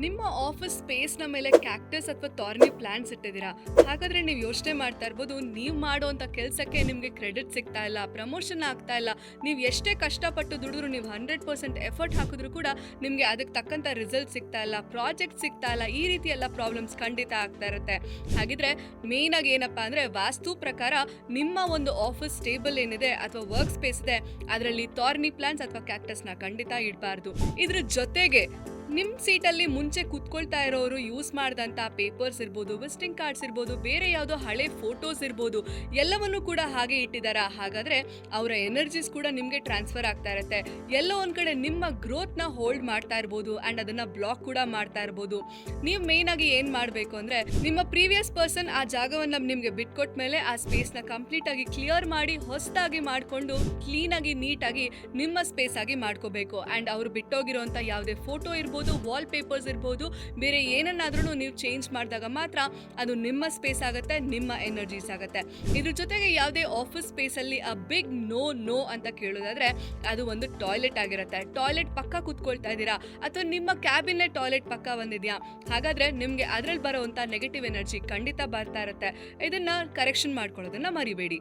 ನಿಮ್ಮ ಆಫೀಸ್ ಸ್ಪೇಸ್ನ ಮೇಲೆ ಕ್ಯಾಕ್ಟಸ್ ಅಥವಾ ಥಾರ್ನಿ ಪ್ಲಾಂಟ್ಸ್ ಇಟ್ಟಿದ್ದೀರಾ. ಹಾಗಾದ್ರೆ ನೀವು ಯೋಚನೆ ಮಾಡ್ತಾ ಇರ್ಬೋದು, ನೀವು ಮಾಡುವಂಥ ಕೆಲಸಕ್ಕೆ ನಿಮಗೆ ಕ್ರೆಡಿಟ್ ಸಿಗ್ತಾ ಇಲ್ಲ, ಪ್ರಮೋಷನ್ ಆಗ್ತಾ ಇಲ್ಲ. ನೀವು ಎಷ್ಟೇ ಕಷ್ಟಪಟ್ಟು ದುಡಿದ್ರು, ನೀವು 100% ಎಫರ್ಟ್ ಹಾಕಿದ್ರು ಕೂಡ ನಿಮಗೆ ಅದಕ್ಕೆ ತಕ್ಕಂಥ ರಿಸಲ್ಟ್ ಸಿಗ್ತಾ ಇಲ್ಲ, ಪ್ರಾಜೆಕ್ಟ್ ಸಿಗ್ತಾ ಇಲ್ಲ. ಈ ರೀತಿ ಎಲ್ಲ ಪ್ರಾಬ್ಲಮ್ಸ್ ಖಂಡಿತ ಆಗ್ತಾ ಇರುತ್ತೆ. ಹಾಗಿದ್ರೆ ಮೇನ್ ಆಗಿ ಏನಪ್ಪ ಅಂದರೆ, ವಾಸ್ತು ಪ್ರಕಾರ ನಿಮ್ಮ ಒಂದು ಆಫೀಸ್ ಟೇಬಲ್ ಏನಿದೆ ಅಥವಾ ವರ್ಕ್ ಸ್ಪೇಸ್ ಇದೆ, ಅದರಲ್ಲಿ ಥಾರ್ನಿ ಪ್ಲಾಂಟ್ಸ್ ಅಥವಾ ಕ್ಯಾಕ್ಟಸ್ನ ಖಂಡಿತ ಇಡಬಾರ್ದು. ಇದ್ರ ಜೊತೆಗೆ ನಿಮ್ಮ ಸೀಟಲ್ಲಿ ಮುಂಚೆ ಕೂತ್ಕೊಳ್ತಾ ಇರೋರು ಯೂಸ್ ಮಾಡಿದಂಥ ಪೇಪರ್ಸ್ ಇರ್ಬೋದು, ವಿಸಿಟಿಂಗ್ ಕಾರ್ಡ್ಸ್ ಇರ್ಬೋದು, ಬೇರೆ ಯಾವುದೋ ಹಳೆ ಫೋಟೋಸ್ ಇರ್ಬೋದು, ಎಲ್ಲವನ್ನೂ ಕೂಡ ಹಾಗೆ ಇಟ್ಟಿದ್ದಾರೆ. ಹಾಗಾದರೆ ಅವರ ಎನರ್ಜೀಸ್ ಕೂಡ ನಿಮಗೆ ಟ್ರಾನ್ಸ್ಫರ್ ಆಗ್ತಾ ಇರುತ್ತೆ. ಎಲ್ಲೋ ಒಂದು ಕಡೆ ನಿಮ್ಮ ಗ್ರೋತ್ನ ಹೋಲ್ಡ್ ಮಾಡ್ತಾ ಇರ್ಬೋದು ಆ್ಯಂಡ್ ಅದನ್ನು ಬ್ಲಾಕ್ ಕೂಡ ಮಾಡ್ತಾ ಇರ್ಬೋದು. ನೀವು ಮೇಯ್ನಾಗಿ ಏನು ಮಾಡಬೇಕು ಅಂದರೆ, ನಿಮ್ಮ ಪ್ರೀವಿಯಸ್ ಪರ್ಸನ್ ಆ ಜಾಗವನ್ನು ನಿಮಗೆ ಬಿಟ್ಕೊಟ್ಟ ಮೇಲೆ ಆ ಸ್ಪೇಸ್ನ ಕಂಪ್ಲೀಟಾಗಿ ಕ್ಲಿಯರ್ ಮಾಡಿ ಹೊಸದಾಗಿ ಮಾಡಿಕೊಂಡು ಕ್ಲೀನಾಗಿ ನೀಟಾಗಿ ನಿಮ್ಮ ಸ್ಪೇಸ್ ಆಗಿ ಮಾಡ್ಕೋಬೇಕು. ಆ್ಯಂಡ್ ಅವರು ಬಿಟ್ಟೋಗಿರೋಂಥ ಯಾವುದೇ ಫೋಟೋ ಇರ್ಬೋದು, ವಾಲ್ ಪೇಪರ್ಸ್ ಇರ್ಬೋದು, ಬೇರೆ ಏನನ್ನಾದ್ರೂ ನೀವು ಚೇಂಜ್ ಮಾಡಿದಾಗ ಮಾತ್ರ ಅದು ನಿಮ್ಮ ಸ್ಪೇಸ್ ಆಗುತ್ತೆ, ನಿಮ್ಮ ಎನರ್ಜೀಸ್ ಆಗುತ್ತೆ. ಇದ್ರ ಜೊತೆಗೆ ಯಾವುದೇ ಆಫೀಸ್ ಸ್ಪೇಸಲ್ಲಿ ಅ ಬಿಗ್ ನೋ ಅಂತ ಕೇಳೋದಾದ್ರೆ ಅದು ಒಂದು ಟಾಯ್ಲೆಟ್ ಆಗಿರುತ್ತೆ. ಟಾಯ್ಲೆಟ್ ಪಕ್ಕ ಕೂತ್ಕೊಳ್ತಾ ಇದ್ದೀರಾ ಅಥವಾ ನಿಮ್ಮ ಕ್ಯಾಬಿನ್ ಟಾಯ್ಲೆಟ್ ಪಕ್ಕ ಬಂದಿದ್ಯಾ, ಹಾಗಾದ್ರೆ ನಿಮಗೆ ಅದರಲ್ಲಿ ಬರೋವಂಥ ನೆಗೆಟಿವ್ ಎನರ್ಜಿ ಖಂಡಿತ ಬರ್ತಾ ಇರುತ್ತೆ. ಇದನ್ನ ಕರೆಕ್ಷನ್ ಮಾಡ್ಕೊಳ್ಳೋದನ್ನ ಮರಿಬೇಡಿ.